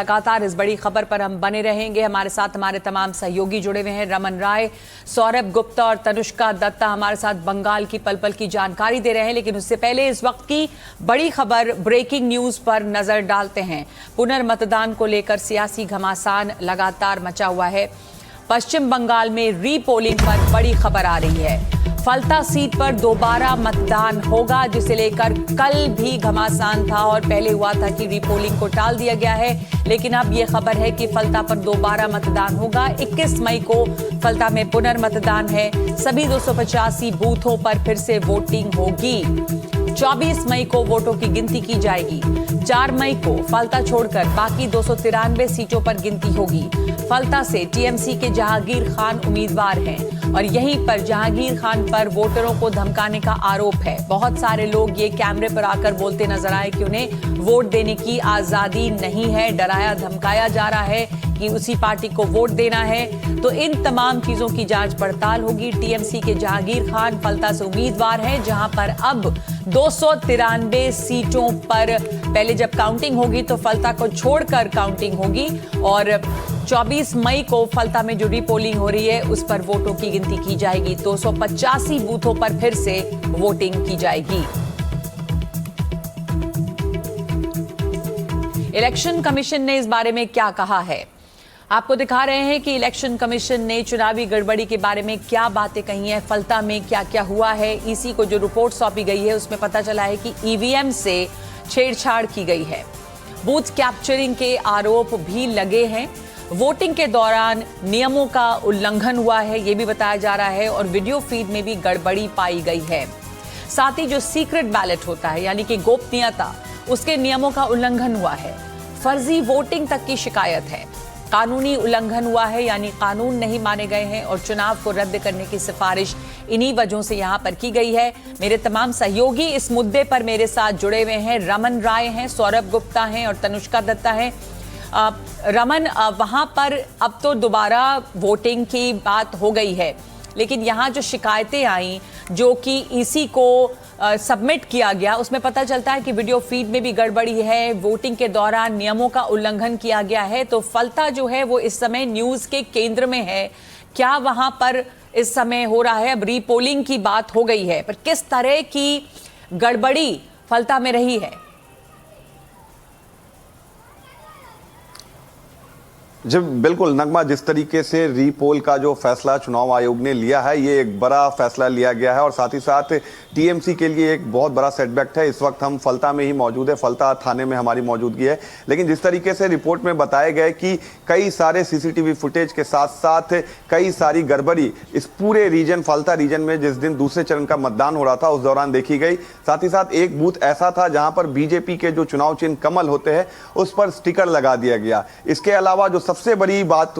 लगातार इस बड़ी खबर पर हम बने रहेंगे। हमारे साथ हमारे तमाम सहयोगी जुड़े हुए हैं। रमन राय, सौरभ गुप्ता और तनुष्का दत्ता हमारे साथ बंगाल की पल पल की जानकारी दे रहे हैं। लेकिन उससे पहले इस वक्त की बड़ी खबर, ब्रेकिंग न्यूज पर नजर डालते हैं। पुनर्मतदान को लेकर सियासी घमासान लगातार मचा हुआ है। पश्चिम बंगाल में रीपोलिंग पर बड़ी खबर आ रही है। फलता सीट पर दोबारा मतदान होगा, जिसे लेकर कल भी घमासान था और पहले हुआ था कि रीपोलिंग को टाल दिया गया है। लेकिन अब यह खबर है कि फलता पर दोबारा मतदान होगा। 21 मई को फलता में पुनर्मतदान है। सभी 285 बूथों पर फिर से वोटिंग होगी। 24 मई को वोटों की गिनती की जाएगी। 4 मई को फलता छोड़कर बाकी 293 सीटों पर गिनती होगी। फलता से टीएमसी के जहांगीर खान उम्मीदवार हैं और यहीं पर जहांगीर खान पर वोटरों को धमकाने का आरोप है। बहुत सारे लोग ये कैमरे पर आकर बोलते नजर आए कि उन्हें वोट देने की आजादी नहीं है, डराया धमकाया जा रहा है कि उसी पार्टी को वोट देना है। तो इन तमाम चीजों की जांच पड़ताल होगी। टीएमसी के जहांगीर खान फलता से उम्मीदवार हैं, जहां पर अब 293 सीटों पर पहले जब काउंटिंग होगी तो फलता को छोड़कर काउंटिंग होगी और 24 मई को फलता में जो रीपोलिंग हो रही है उस पर वोटों की गिनती की जाएगी। 285 बूथों पर फिर से वोटिंग की जाएगी। इलेक्शन कमीशन ने इस बारे में क्या कहा है, आपको दिखा रहे हैं कि इलेक्शन कमीशन ने चुनावी गड़बड़ी के बारे में क्या बातें कही हैं, फलता में क्या क्या हुआ है। ईसी को जो रिपोर्ट सौंपी गई है उसमें पता चला है कि ईवीएम से छेड़छाड़ की गई है। बूथ कैप्चरिंग के आरोप भी लगे हैं। वोटिंग के दौरान नियमों का उल्लंघन हुआ है, यह भी बताया जा रहा है और वीडियो फीड में भी गड़बड़ी पाई गई है। साथ ही जो सीक्रेट बैलेट होता है यानी कि गोपनीयता, उसके नियमों का उल्लंघन हुआ है। फर्जी वोटिंग तक की शिकायत है। कानूनी उल्लंघन हुआ है यानी कानून नहीं माने गए हैं और चुनाव को रद्द करने की सिफारिश इन्हीं वजहों से यहां पर की गई है। मेरे तमाम सहयोगी इस मुद्दे पर मेरे साथ जुड़े हुए हैं। रमन राय हैं, सौरभ गुप्ता हैं और तनुष्का दत्ता हैं। रमन, वहां पर अब तो दोबारा वोटिंग की बात हो गई है, लेकिन यहां जो शिकायतें आई जो कि ईसी को सबमिट किया गया उसमें पता चलता है कि वीडियो फीड में भी गड़बड़ी है, वोटिंग के दौरान नियमों का उल्लंघन किया गया है। तो फलता जो है वो इस समय न्यूज के केंद्र में है। क्या वहां पर इस समय हो रहा है? अब रीपोलिंग की बात हो गई है, पर किस तरह की गड़बड़ी फलता में रही है? जी बिल्कुल नगमा, जिस तरीके से रीपोल का जो फैसला चुनाव आयोग ने लिया है, ये एक बड़ा फैसला लिया गया है और साथ ही साथ टीएमसी के लिए एक बहुत बड़ा सेटबैक है। इस वक्त हम फलता में ही मौजूद है, फलता थाने में हमारी मौजूदगी है। लेकिन जिस तरीके से रिपोर्ट में बताया गया कि कई सारे सीसीटीवी फुटेज के साथ साथ कई सारी गड़बड़ी इस पूरे रीजन, फलता रीजन में जिस दिन दूसरे चरण का मतदान हो रहा था उस दौरान देखी गई। साथ ही साथ एक बूथ ऐसा था जहां पर बीजेपी के जो चुनाव चिन्ह कमल होते हैं उस पर स्टिकर लगा दिया गया। इसके अलावा जो सबसे बड़ी बात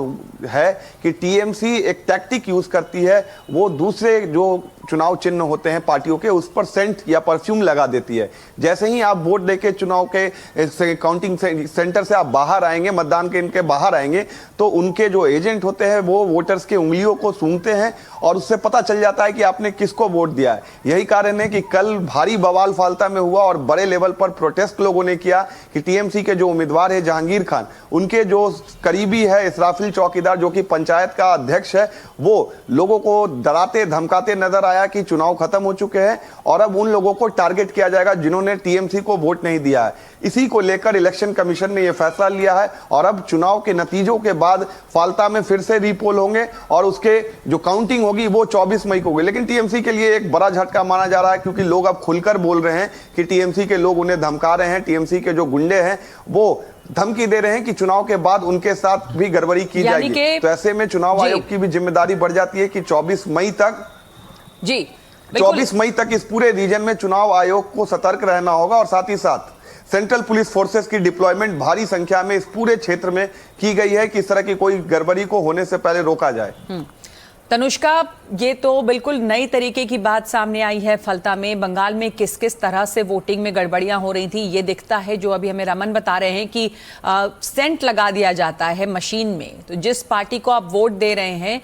है कि टीएमसी एक टैक्टिक यूज करती है, वो दूसरे जो चुनाव चिन्ह होते हैं पार्टियों के उस पर सेंट या परफ्यूम लगा देती है। जैसे ही आप वोट देके चुनाव के काउंटिंग सेंटर से आप बाहर आएंगे, मतदान के इनके बाहर आएंगे, तो उनके जो एजेंट होते हैं वो वोटर्स के उंगलियों को सूंघते हैं और उससे पता चल जाता है कि आपने किसको वोट दिया है। यही कारण है कि कल भारी बवाल फलता में हुआ और बड़े लेवल पर प्रोटेस्ट लोगों ने किया कि टीएमसी के जो उम्मीदवार है जहांगीर खान, उनके जो करीबी है इसराफिल चौकीदार जो कि पंचायत का अध्यक्ष है, वो लोगों को डराते धमकाते नजर आया कि चुनाव खत्म हो चुके हैं और अब उन लोगों को टारगेट किया जाएगा जिन्होंने टीएमसी को वोट नहीं दिया है। इसी को लेकर इलेक्शन कमीशन ने यह फैसला लिया है और अब चुनाव के नतीजों के बाद फलता में फिर से रीपोल होंगे और उसके जो काउंटिंग होगी वो 24 मई को होगी। लेकिन टीएमसी के लिए एक बड़ा झटका माना जा रहा है क्योंकि लोग अब खुलकर बोल रहे हैं कि टीएमसी के लोग उन्हें धमका रहे हैं, टीएमसी के जो गुंडे हैं वो धमकी दे रहे हैं कि चुनाव के बाद उनके साथ भी गड़बड़ी की जाएगी। तो ऐसे में चुनाव आयोग की भी जिम्मेदारी बढ़ जाती है कि 24 मई तक 24 मई तक इस पूरे रीजन में चुनाव आयोग को सतर्क रहना होगा और साथ ही साथ सेंट्रल पुलिस फोर्सेस की डिप्लॉयमेंट भारी संख्या में इस पूरे क्षेत्र में की गई है कि इस तरह की कोई गड़बड़ी को होने से पहले रोका जाए। तनुष्का, ये तो बिल्कुल नई तरीके की बात सामने आई है। फलता में बंगाल में किस किस तरह से वोटिंग में गड़बड़ियां हो रही थी ये दिखता है। जो अभी हमें रमन बता रहे हैं कि सेंट लगा दिया जाता है मशीन में, तो जिस पार्टी को आप वोट दे रहे हैं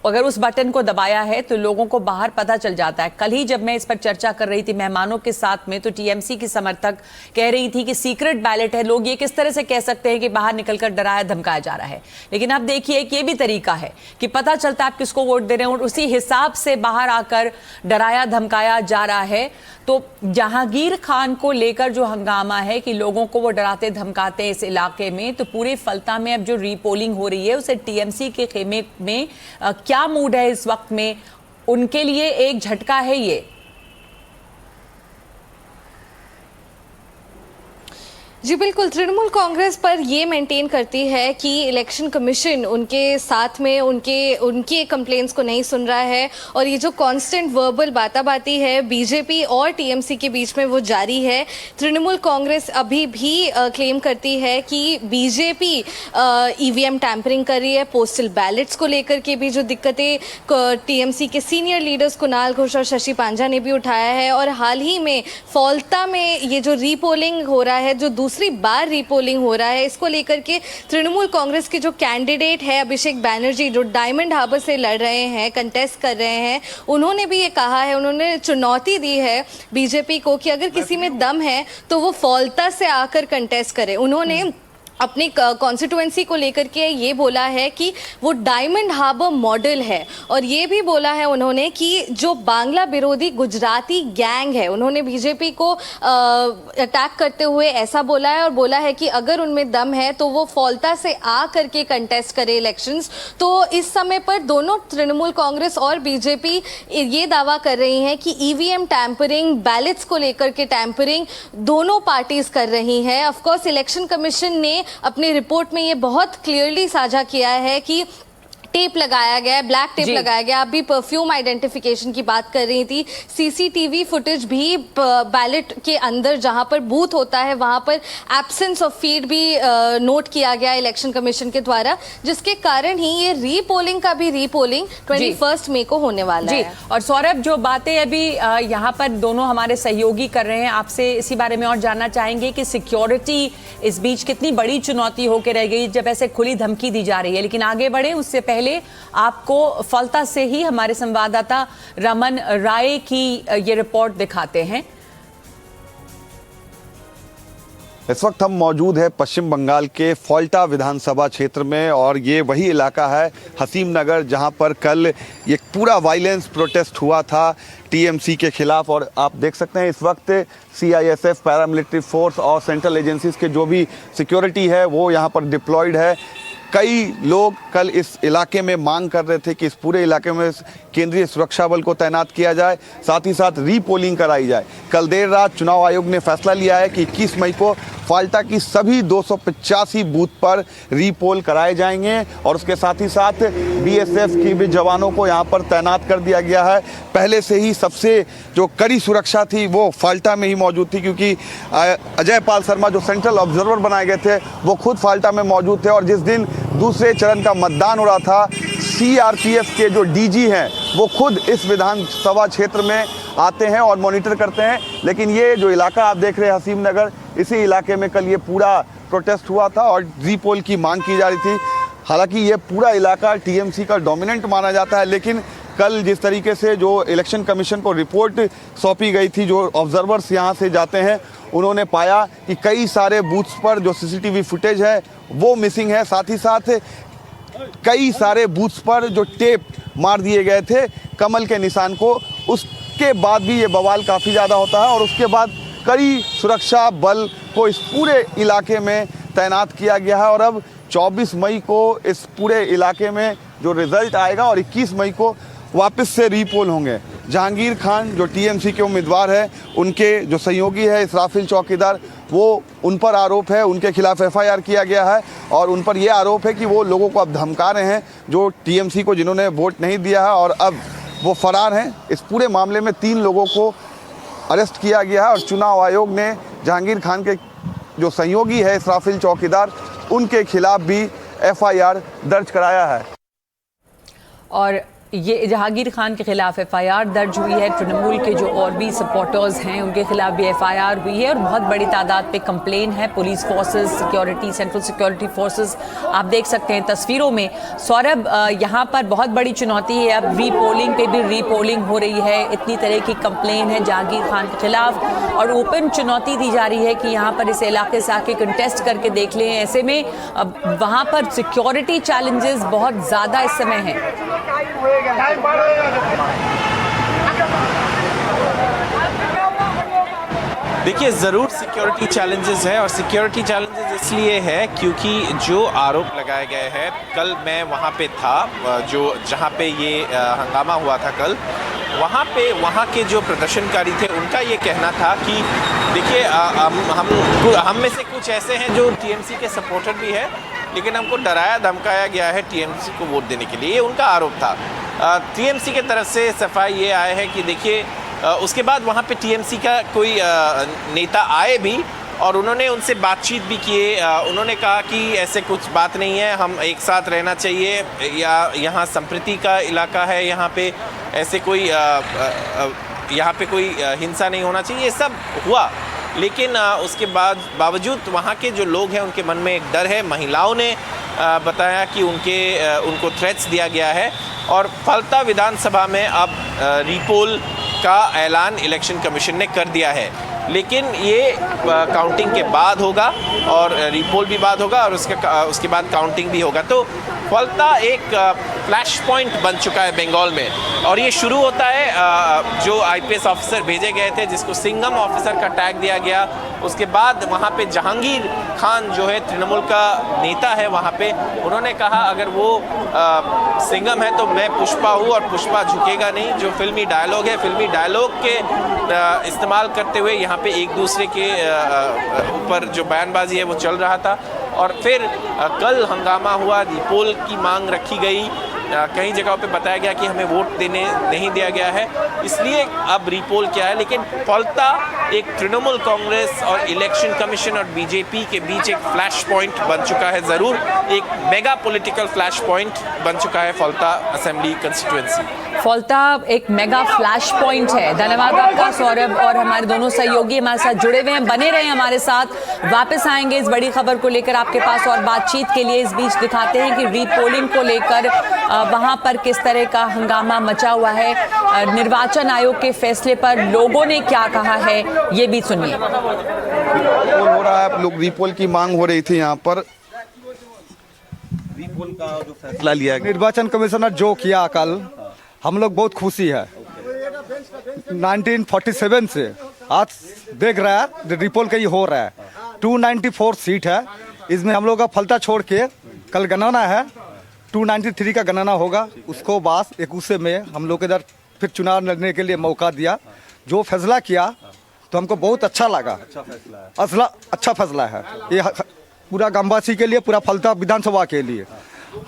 अगर उस बटन को दबाया है तो लोगों को बाहर पता चल जाता है। कल ही जब मैं इस पर चर्चा कर रही थी मेहमानों के साथ में, तो टीएमसी की समर्थक कह रही थी कि सीक्रेट बैलेट है, लोग ये किस तरह से कह सकते हैं कि बाहर निकलकर डराया धमकाया जा रहा है। लेकिन अब देखिए कि ये भी तरीका है कि पता चलता है आप किसको वोट दे रहे हैं और उसी हिसाब से बाहर आकर डराया धमकाया जा रहा है। तो जहांगीर खान को लेकर जो हंगामा है कि लोगों को वो डराते धमकाते इस इलाके में, तो पूरे फलता में अब जो रीपोलिंग हो रही है उसे टीएमसी के खेमे में क्या मूड है इस वक्त में, उनके लिए एक झटका है ये? जी बिल्कुल, तृणमूल कांग्रेस पर ये मेंटेन करती है कि इलेक्शन कमीशन उनके साथ में उनके कंप्लेंट्स को नहीं सुन रहा है और ये जो कांस्टेंट वर्बल बाताबाती है बीजेपी और टीएमसी के बीच में वो जारी है। तृणमूल कांग्रेस अभी भी क्लेम करती है कि बीजेपी ईवीएम टैंपरिंग कर रही है। पोस्टल बैलेट्स को लेकर के भी जो दिक्कतें टीएमसी के सीनियर लीडर्स कुणाल घोष और शशि पांजा ने भी उठाया है। और हाल ही में फौल्ता में ये जो रीपोलिंग हो रहा है, जो दूसरी बार रीपोलिंग हो रहा है, इसको लेकर के तृणमूल कांग्रेस के जो कैंडिडेट है अभिषेक बैनर्जी, जो डायमंड हार्बर से लड़ रहे हैं, कंटेस्ट कर रहे हैं, उन्होंने भी ये कहा है, उन्होंने चुनौती दी है बीजेपी को कि अगर किसी में दम है तो वो फौल्ता से आकर कंटेस्ट करे। उन्होंने अपनी कॉन्स्टिट्यूएंसी को लेकर के ये बोला है कि वो डायमंड हार्बर मॉडल है और ये भी बोला है उन्होंने कि जो बांग्ला विरोधी गुजराती गैंग है, उन्होंने बीजेपी को अटैक करते हुए ऐसा बोला है और बोला है कि अगर उनमें दम है तो वो फौल्ता से आ करके कंटेस्ट करे इलेक्शंस। तो इस समय पर दोनों तृणमूल कांग्रेस और बीजेपी ये दावा कर रही हैं कि ईवीएम टैंपरिंग, बैलेट्स को लेकर के टैंपरिंग दोनों पार्टीज कर रही हैं। ऑफकोर्स इलेक्शन कमीशन ने अपनी रिपोर्ट में ये बहुत क्लियरली साझा किया है कि टेप लगाया गया है, ब्लैक टेप लगाया गया। अभी परफ्यूम आइडेंटिफिकेशन की बात कर रही थी, सीसीटीवी फुटेज भी बैलेट के अंदर जहां पर बूथ होता है वहां पर एब्सेंस ऑफ फीड भी नोट किया गया इलेक्शन कमीशन के द्वारा, जिसके कारण ही ये रीपोलिंग का भी रीपोलिंग 21 मई को होने वाला है। और सौरभ, जो बातें अभी यहाँ पर दोनों हमारे सहयोगी कर रहे हैं, आपसे इसी बारे में और जानना चाहेंगे कि सिक्योरिटी इस बीच कितनी बड़ी चुनौती होकर रह गई जब ऐसे खुली धमकी दी जा रही है। लेकिन आगे बढ़े उससे पहले आपको फलता से ही हमारे संवाददाता रमन राय की ये रिपोर्ट दिखाते हैं। इस वक्त हम मौजूद है पश्चिम बंगाल के फौल्टा विधानसभा क्षेत्र में और ये वही इलाका है हसीम नगर जहां पर कल ये पूरा वायलेंस प्रोटेस्ट हुआ था टीएमसी के खिलाफ। और आप देख सकते हैं इस वक्त सीआईएसएफ, पैरामिलिट्री फोर्स और सेंट्रल एजेंसीज के जो भी सिक्योरिटी है वो यहाँ पर डिप्लॉयड है। कई लोग कल इस इलाके में मांग कर रहे थे कि इस पूरे इलाके में केंद्रीय सुरक्षा बल को तैनात किया जाए, साथ ही साथ रीपोलिंग कराई जाए। कल देर रात चुनाव आयोग ने फैसला लिया है कि 21 मई को फाल्टा की सभी 285 बूथ पर रीपोल कराए जाएंगे और उसके साथ ही साथ बीएसएफ की भी जवानों को यहाँ पर तैनात कर दिया गया है। पहले से ही सबसे जो कड़ी सुरक्षा थी वो फाल्टा में ही मौजूद थी, क्योंकि अजय पाल शर्मा जो सेंट्रल ऑब्जर्वर बनाए गए थे वो खुद फाल्टा में मौजूद थे। और जिस दिन दूसरे चरण का मतदान हो रहा था, सीआरपीएफ के जो डीजी हैं वो खुद इस विधानसभा क्षेत्र में आते हैं और मॉनिटर करते हैं। लेकिन ये जो इलाका आप देख रहे हैं हसीम नगर, इसी इलाके में कल ये पूरा प्रोटेस्ट हुआ था और रीपोल की मांग की जा रही थी। हालांकि ये पूरा इलाका टीएमसी का डोमिनेंट माना जाता है, लेकिन कल जिस तरीके से जो इलेक्शन कमीशन को रिपोर्ट सौंपी गई थी, जो ऑब्जर्वर्स यहाँ से जाते हैं उन्होंने पाया कि कई सारे बूथ्स पर जो सीसीटीवी फुटेज है वो मिसिंग है। साथ ही साथ कई सारे बूथ्स पर जो टेप मार दिए गए थे कमल के निशान को, उसके बाद भी ये बवाल काफ़ी ज़्यादा होता है। और उसके बाद कई सुरक्षा बल को इस पूरे इलाके में तैनात किया गया है। और अब 24 मई को इस पूरे इलाके में जो रिजल्ट आएगा और 21 मई को वापस से रीपोल होंगे। जहांगीर खान जो टीएमसी के उम्मीदवार है, उनके जो सहयोगी है इसराफिल चौकीदार, वो उन पर आरोप है, उनके खिलाफ एफआईआर किया गया है और उन पर यह आरोप है कि वो लोगों को अब धमका रहे हैं जो टीएमसी को जिन्होंने वोट नहीं दिया है, और अब वो फरार हैं। इस पूरे मामले में 3 लोगों को अरेस्ट किया गया है और चुनाव आयोग ने जहांगीर खान के जो सहयोगी है इसराफिल चौकीदार, उनके खिलाफ भी एफआईआर दर्ज कराया है। और ये जहांगीर खान के खिलाफ एफआईआर दर्ज हुई है। तृणमूल के जो और भी सपोर्टर्स हैं उनके खिलाफ भी एफआईआर हुई है और बहुत बड़ी तादाद पे कंप्लेन है। Police forces, security, central security forces, आप देख सकते हैं तस्वीरों में। सौरभ, यहाँ पर बहुत बड़ी चुनौती है, अब रीपोलिंग पे भी रीपोलिंग हो रही है, इतनी तरह की कंप्लेन है जहांगीर खान के खिलाफ और ओपन चुनौती दी जा रही है कि यहाँ पर इस इलाके से आके कंटेस्ट करके देख लें। ऐसे में अब वहाँ पर सिक्योरिटी चैलेंजेस बहुत ज़्यादा इस समय हैं। देखिए, ज़रूर सिक्योरिटी चैलेंजेस है और सिक्योरिटी चैलेंजेस इसलिए है क्योंकि जो आरोप लगाए गए हैं, कल मैं वहाँ पे था जो जहाँ पे ये हंगामा हुआ था कल, वहाँ के जो प्रदर्शनकारी थे उनका ये कहना था कि देखिए हम में से कुछ ऐसे हैं जो टीएमसी के सपोर्टर भी है, लेकिन हमको डराया धमकाया गया है टीएमसी को वोट देने के लिए, ये उनका आरोप था। टीएमसी की तरफ से सफाई ये आए है कि देखिए उसके बाद वहाँ पे टीएमसी का कोई नेता आए भी और उन्होंने उनसे बातचीत भी किए। उन्होंने कहा कि ऐसे कुछ बात नहीं है, हम एक साथ रहना चाहिए, या यहाँ संप्रति का इलाका है, यहाँ पे ऐसे कोई यहाँ पे कोई हिंसा नहीं होना चाहिए, ये सब हुआ। लेकिन उसके बावजूद वहाँ के जो लोग हैं उनके मन में एक डर है। महिलाओं ने बताया कि उनको थ्रेट्स दिया गया है और फलता विधानसभा में अब रीपोल का ऐलान इलेक्शन कमीशन ने कर दिया है, लेकिन ये काउंटिंग के बाद होगा और रीपोल भी बाद होगा और उसके बाद काउंटिंग भी होगा। तो फलता एक फ्लैश पॉइंट बन चुका है बंगाल में और ये शुरू होता है जो आईपीएस ऑफिसर भेजे गए थे जिसको सिंघम ऑफिसर का टैग दिया गया। उसके बाद वहाँ पे जहांगीर खान जो है तृणमूल का नेता है, वहाँ पे उन्होंने कहा अगर वो सिंघम है तो मैं पुष्पा हूँ और पुष्पा झुकेगा नहीं। जो फिल्मी डायलॉग है, फिल्मी डायलॉग के इस्तेमाल करते हुए यहाँ पे एक दूसरे के ऊपर जो बयानबाजी है वो चल रहा था। और फिर कल हंगामा हुआ, रीपोल की मांग रखी गई, कई जगहों पे बताया गया कि हमें वोट देने नहीं दिया गया है, इसलिए अब रीपोल क्या है। लेकिन फलता एक तृणमूल कांग्रेस और इलेक्शन कमीशन और बीजेपी के बीच एक फ्लैश पॉइंट बन चुका है, ज़रूर एक मेगा पॉलिटिकल फ्लैश पॉइंट बन चुका है फलता असेंबली कंस्टिट्यूएंसी। फलता एक मेगा फ्लैश पॉइंट है। धन्यवाद आपका सौरभ, और हमारे दोनों सहयोगी हमारे साथ जुड़े हुए हैं, बने रहे हमारे साथ, वापस आएंगे इस बड़ी खबर को लेकर आपके पास और बातचीत के लिए। इस बीच दिखाते हैं कि रीपोलिंग को लेकर वहां पर किस तरह का हंगामा मचा हुआ है, निर्वाचन आयोग के फैसले पर लोगों ने क्या कहा है, ये भी सुनिए। हो रहा है, लोग रीपोल की मांग हो रही थी यहाँ पर। रीपोल का जो फैसला लिया गया, निर्वाचन कमिश्नर जो किया कल, हम लोग बहुत खुशी है। 1947 से आज देख रहा है रीपोल का ही हो रहा है। 294 सीट है, इसमें हम लोग का फलता छोड़ के कल गणना है, 293 का गणना होगा। उसको बाद 21 में हम लोग इधर फिर चुनाव लड़ने के लिए मौका दिया। जो फैसला किया तो हमको बहुत अच्छा लगा। अच्छा फैसला है ये पूरा गांववासी के लिए, पूरा फलता विधानसभा के लिए।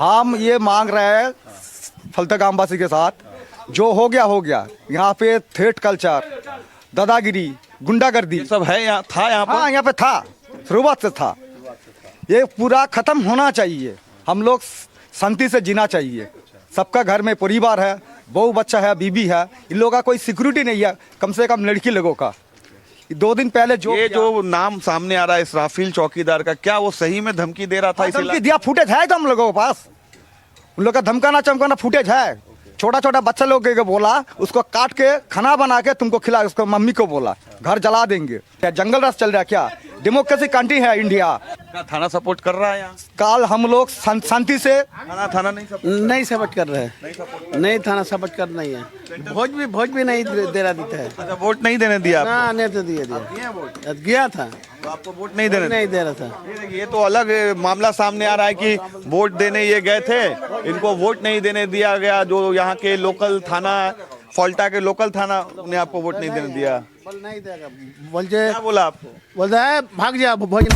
हम ये मांग रहे हैं फलता गांववासी के साथ, जो हो गया। यहाँ पे थ्रेट कल्चर, दादागिरी, गुंडागर्दी सब है, यहाँ था, हाँ यहाँ पे था, शुरुआत से था। ये पूरा खत्म होना चाहिए। हम लोग शांति से जीना चाहिए। सबका घर में परिवार है, बहू बच्चा है, बीबी है, इन लोगों का कोई सिक्योरिटी नहीं है, कम से कम लड़की लोगों का। 2 दिन पहले जो नाम सामने आ रहा है इसराफिल चौकीदार का, क्या वो सही में धमकी दे रहा था? धमकी दिया, फुटेज है तो हम लोगों के पास, उन लोग का धमकाना चमकाना फुटेज है। छोटा बच्चा लोग के बोला उसको काट के खाना बना के तुमको खिला, उसको मम्मी को बोला घर जला देंगे। क्या जंगल राज चल रहा है? क्या डेमोक्रेसी कंट्री है इंडिया? थाना सपोर्ट कर रहा है यहाँ? काल हम लोग शांति से थाना नहीं सपोर्ट कर रहे हैं, नहीं थाना सपोर्ट कर नहीं है। भोज भी नहीं दे रहा देता है। अच्छा, वोट नहीं देने दिया? ना, नहीं तो दिया गया था, तो आपको वोट नहीं दे रहा था। ये तो अलग मामला सामने आ रहा है कि वोट देने ये गए थे, इनको वोट नहीं देने दिया गया। जो यहाँ के लोकल थाना, फलता के लोकल थाना, उन्हें आपको वोट नहीं देने दिया। नहीं देगा, क्या बोला आपको? बोलता है भाग जा भोज।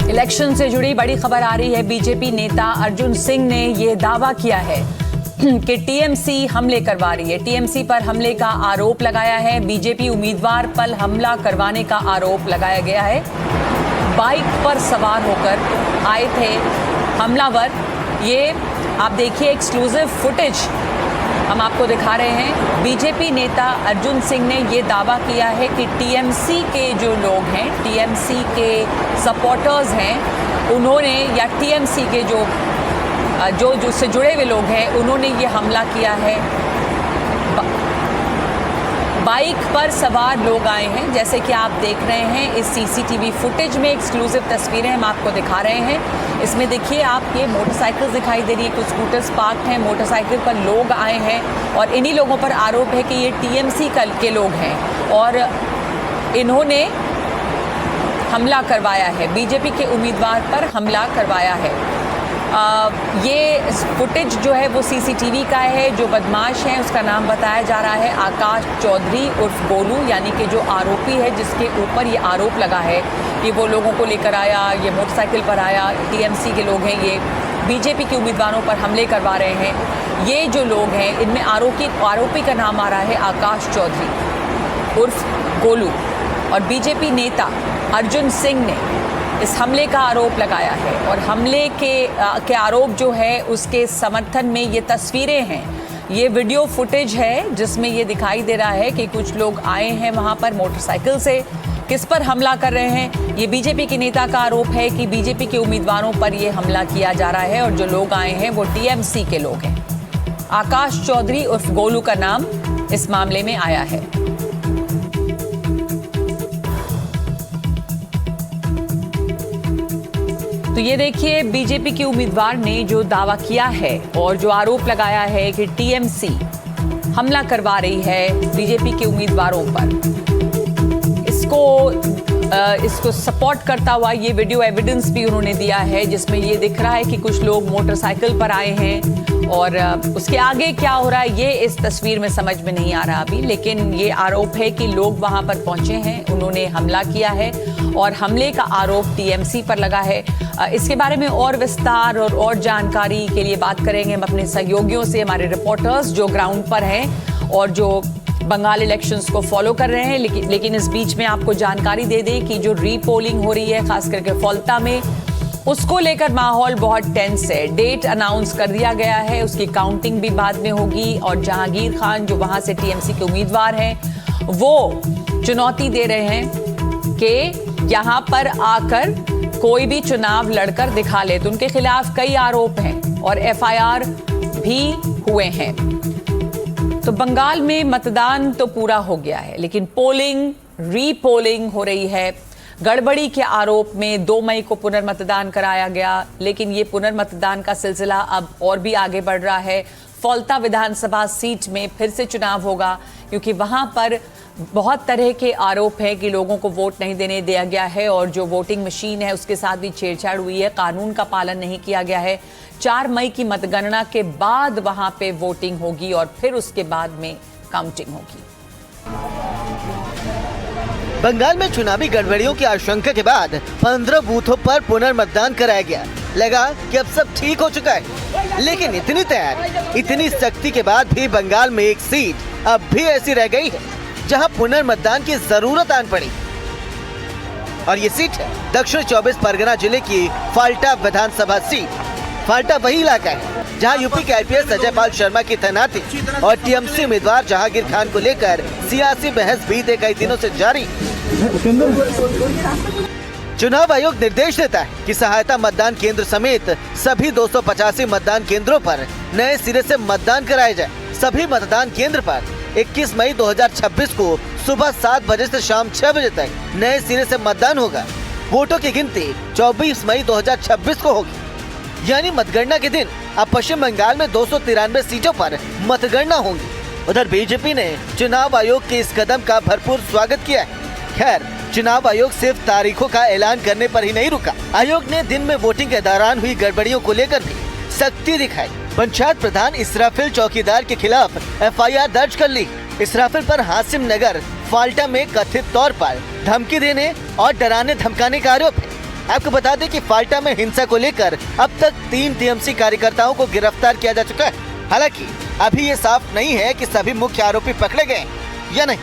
इलेक्शन से जुड़ी बड़ी खबर आ रही है। बीजेपी नेता अर्जुन सिंह ने यह दावा किया है कि टीएमसी हमले करवा रही है। टीएमसी पर हमले का आरोप लगाया है। बीजेपी उम्मीदवार पर हमला करवाने का आरोप लगाया गया है। बाइक पर सवार होकर आए थे हमलावर ये आप देखिए एक्सक्लूसिव फुटेज हम आपको दिखा रहे हैं। बीजेपी नेता अर्जुन सिंह ने ये दावा किया है कि टीएमसी के जो लोग हैं, टीएमसी के सपोर्टर्स हैं, उन्होंने या टीएमसी के जो उससे जुड़े हुए लोग हैं, उन्होंने ये हमला किया है। बाइक पर सवार लोग आए हैं, जैसे कि आप देख रहे हैं इस सीसीटीवी फुटेज में। एक्सक्लूसिव तस्वीरें हम आपको दिखा रहे हैं। इसमें देखिए आप, ये मोटरसाइकिल दिखाई दे रही है, कुछ स्कूटर्स पार्क हैं, मोटरसाइकिल पर लोग आए हैं और इन्हीं लोगों पर आरोप है कि ये टीएमसी के लोग हैं और इन्होंने हमला करवाया है, बीजेपी के उम्मीदवार पर हमला करवाया है। ये फुटेज जो है वो सीसीटीवी का है। जो बदमाश है उसका नाम बताया जा रहा है आकाश चौधरी उर्फ गोलू, यानी कि जो आरोपी है जिसके ऊपर ये आरोप लगा है कि वो लोगों को लेकर आया, ये मोटरसाइकिल पर आया, टीएमसी के लोग हैं, ये बीजेपी के उम्मीदवारों पर हमले करवा रहे हैं। ये जो लोग हैं इनमें आरोपी का नाम आ रहा है आकाश चौधरी उर्फ गोलू और बीजेपी नेता अर्जुन सिंह ने इस हमले का आरोप लगाया है और हमले के आरोप जो है उसके समर्थन में ये तस्वीरें हैं, ये वीडियो फुटेज है जिसमें ये दिखाई दे रहा है कि कुछ लोग आए हैं वहाँ पर मोटरसाइकिल से, किस पर हमला कर रहे हैं। ये बीजेपी के नेता का आरोप है कि बीजेपी के उम्मीदवारों पर ये हमला किया जा रहा है और जो लोग आए हैं वो टीएमसी के लोग हैं। आकाश चौधरी उर्फ गोलू का नाम इस मामले में आया है। तो ये देखिए बीजेपी के उम्मीदवार ने जो दावा किया है और जो आरोप लगाया है कि टीएमसी हमला करवा रही है बीजेपी के उम्मीदवारों पर, इसको सपोर्ट करता हुआ ये वीडियो एविडेंस भी उन्होंने दिया है जिसमें ये दिख रहा है कि कुछ लोग मोटरसाइकिल पर आए हैं और उसके आगे क्या हो रहा है ये इस तस्वीर में समझ में नहीं आ रहा अभी, लेकिन ये आरोप है कि लोग वहां पर पहुंचे हैं, उन्होंने हमला किया है और हमले का आरोप टीएमसी पर लगा है। इसके बारे में और विस्तार और जानकारी के लिए बात करेंगे हम अपने सहयोगियों से, हमारे रिपोर्टर्स जो ग्राउंड पर हैं और जो बंगाल इलेक्शंस को फॉलो कर रहे हैं। लेकिन इस बीच में आपको जानकारी दे दें कि जो रीपोलिंग हो रही है खास करके फॉल्टा में, उसको लेकर माहौल बहुत टेंस है। डेट अनाउंस कर दिया गया है, उसकी काउंटिंग भी बाद में होगी और जहांगीर खान जो वहां से टीएमसी के उम्मीदवार हैं वो चुनौती दे रहे हैं कि यहां पर आकर कोई भी चुनाव लड़कर दिखा ले। तो उनके खिलाफ कई आरोप हैं और एफआईआर भी हुए हैं। तो बंगाल में मतदान तो पूरा हो गया है लेकिन पोलिंग, रीपोलिंग हो रही है। गड़बड़ी के आरोप में 2 मई को पुनर्मतदान कराया गया, लेकिन ये पुनर्मतदान का सिलसिला अब और भी आगे बढ़ रहा है। फॉल्टा विधानसभा सीट में फिर से चुनाव होगा क्योंकि वहां पर बहुत तरह के आरोप हैं कि लोगों को वोट नहीं देने दिया गया है और जो वोटिंग मशीन है उसके साथ भी छेड़छाड़ हुई है, कानून का पालन नहीं किया गया है। 4 मई की मतगणना के बाद वहां पे वोटिंग होगी और फिर उसके बाद में काउंटिंग होगी। बंगाल में चुनावी गड़बड़ियों की आशंका के बाद 15 बूथों पर पुनर्मतदान कराया गया। लगा कि अब सब ठीक हो चुका है, लेकिन इतनी तैयारी, इतनी सख्ती के बाद भी बंगाल में एक सीट अब भी ऐसी रह गई है जहां पुनर्मतदान की जरूरत आन पड़ी और ये सीट है दक्षिण 24 परगना जिले की फाल्टा विधानसभा सीट। फाल्टा वही इलाका है जहां यूपी के आईपीएस अजय पाल शर्मा की तैनाती और टीएमसी उम्मीदवार जहांगीर खान को लेकर सियासी बहस बीते कई दिनों से जारी। चुनाव आयोग निर्देश देता है कि सहायता मतदान केंद्र समेत सभी 285 मतदान केंद्रों पर नए सिरे से मतदान कराया जाए। सभी मतदान केंद्र पर 21 मई 2026 को सुबह 7 बजे से शाम 6 बजे तक नए सिरे से मतदान होगा। वोटों की गिनती 24 मई 2026 को होगी, यानी मतगणना के दिन अब पश्चिम बंगाल में 293 सीटों पर मतगणना होंगी। उधर बीजेपी ने चुनाव आयोग के इस कदम का भरपूर स्वागत किया है। खैर, चुनाव आयोग सिर्फ तारीखों का ऐलान करने पर ही नहीं रुका। आयोग ने दिन में वोटिंग के दौरान हुई गड़बड़ियों को लेकर भी सख्ती दिखाई। पंचायत प्रधान इसराफिल चौकीदार के खिलाफ एफआईआर दर्ज कर ली। इसराफिल पर हासिम नगर फाल्टा में कथित तौर पर धमकी देने और डराने धमकाने का आरोप है। आपको बता दें कि फाल्टा में हिंसा को लेकर अब तक 3 टीएमसी कार्यकर्ताओं को गिरफ्तार किया जा चुका है। हालांकि अभी ये साफ नहीं है कि सभी मुख्य आरोपी पकड़े गए या नहीं।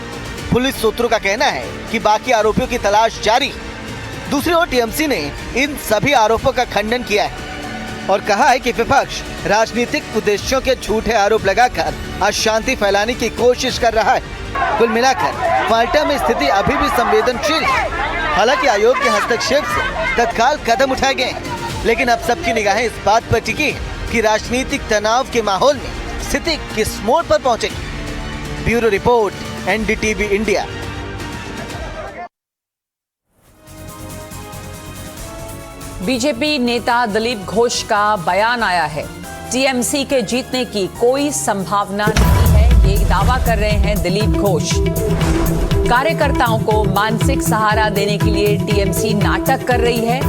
पुलिस सूत्रों का कहना है कि बाकी आरोपियों की तलाश जारी है। दूसरी ओर टीएमसी ने इन सभी आरोपों का खंडन किया है। और कहा है कि विपक्ष राजनीतिक उद्देश्यों के झूठे आरोप लगाकर अशांति फैलाने की कोशिश कर रहा है। कुल मिलाकर फाल्टा में स्थिति अभी भी संवेदनशील है। हालांकि आयोग के हस्तक्षेप से तत्काल कदम उठाए गए हैं, लेकिन अब सबकी निगाहें इस बात पर टिकी है कि राजनीतिक तनाव के माहौल में स्थिति किस मोड़ पर पहुंचेगी। Bureau report, NDTV India. BJP नेता दिलीप घोष का बयान आया है। टीएमसी के जीतने की कोई संभावना नहीं है, ये दावा कर रहे हैं दिलीप घोष। कार्यकर्ताओं को मानसिक सहारा देने के लिए टीएमसी नाटक कर रही है,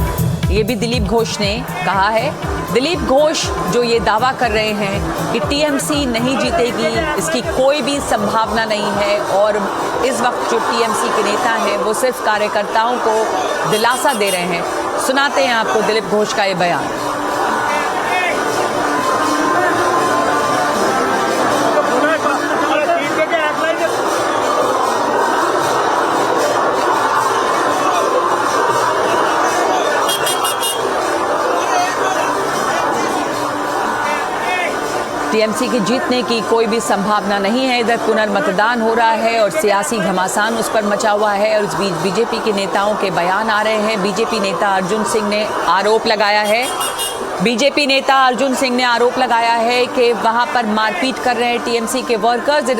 ये भी दिलीप घोष ने कहा है। दिलीप घोष जो ये दावा कर रहे हैं कि टीएमसी नहीं जीतेगी, इसकी कोई भी संभावना नहीं है, और इस वक्त जो टीएमसी के नेता हैं वो सिर्फ कार्यकर्ताओं को दिलासा दे रहे हैं। सुनाते हैं आपको दिलीप घोष का ये बयान। टीएमसी की जीतने की कोई भी संभावना नहीं है। इधर पुनर्मतदान हो रहा है और सियासी घमासान उस पर मचा हुआ है, और इस बीच बीजेपी के नेताओं के बयान आ रहे हैं। बीजेपी नेता अर्जुन सिंह ने आरोप लगाया है कि वहां पर मारपीट कर रहे हैं टीएमसी के वर्कर्स।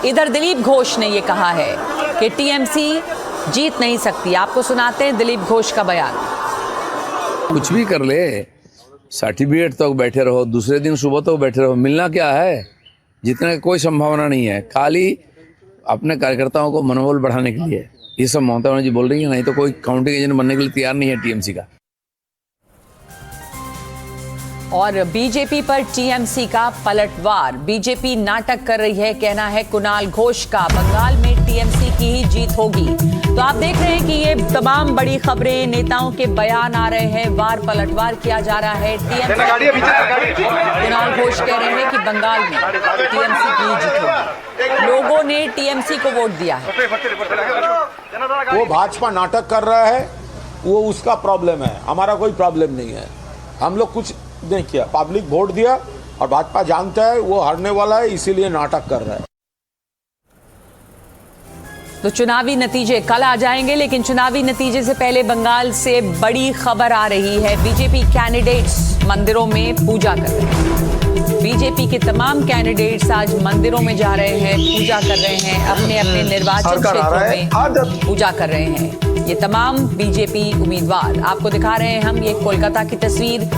इधर दिलीप घोष ने ये कहा है कि टीएमसी जीत नहीं सकती। आपको सुनाते हैं दिलीप घोष का बयान। कुछ भी कर ले, सर्टिफिकेट तक बैठे रहो, दूसरे दिन सुबह तक बैठे रहो, मिलना क्या है? जीतने की कोई संभावना नहीं है। खाली अपने कार्यकर्ताओं को मनोबल बढ़ाने के लिए ये सब ममता बनर्जी बोल रही है, नहीं तो कोई काउंटिंग एजेंट बनने के लिए तैयार नहीं है टीएमसी का। और बीजेपी पर टीएमसी का पलटवार। बीजेपी नाटक कर रही है, कहना है कुणाल घोष का। बंगाल में टीएमसी की ही जीत होगी। तो आप देख रहे हैं कि ये तमाम बड़ी खबरें, नेताओं के बयान आ रहे हैं, वार पलटवार किया जा रहा है। कुणाल घोष कह रहे हैं कि बंगाल में टीएमसी की ही जीत होगी। लोगों ने टीएमसी को वोट दिया है। वो भाजपा नाटक कर रहा है, वो उसका प्रॉब्लम है, हमारा कोई प्रॉब्लम नहीं है। हम लोग कुछ नहीं किया, पब्लिक वोट दिया और भाजपा जानता है वो हारने वाला है, इसीलिए नाटक कर रहा है। तो चुनावी नतीजे कल आ जाएंगे, लेकिन चुनावी नतीजे से पहले बंगाल से बड़ी खबर आ रही है। बीजेपी कैंडिडेट्स मंदिरों में पूजा कर रहे हैं। बीजेपी के तमाम कैंडिडेट्स आज मंदिरों में जा रहे हैं, पूजा कर रहे हैं, अपने अपने निर्वाचन क्षेत्रों में पूजा कर रहे हैं। ये तमाम बीजेपी उम्मीदवार आपको दिखा रहे हैं हम। ये कोलकाता की तस्वीर,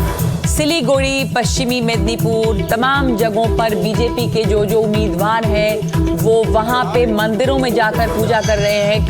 सिलीगुड़ी, पश्चिमी मेदिनीपुर, तमाम जगहों पर बीजेपी के जो उम्मीदवार हैं वो वहां पे मंदिरों में जाकर पूजा कर रहे हैं।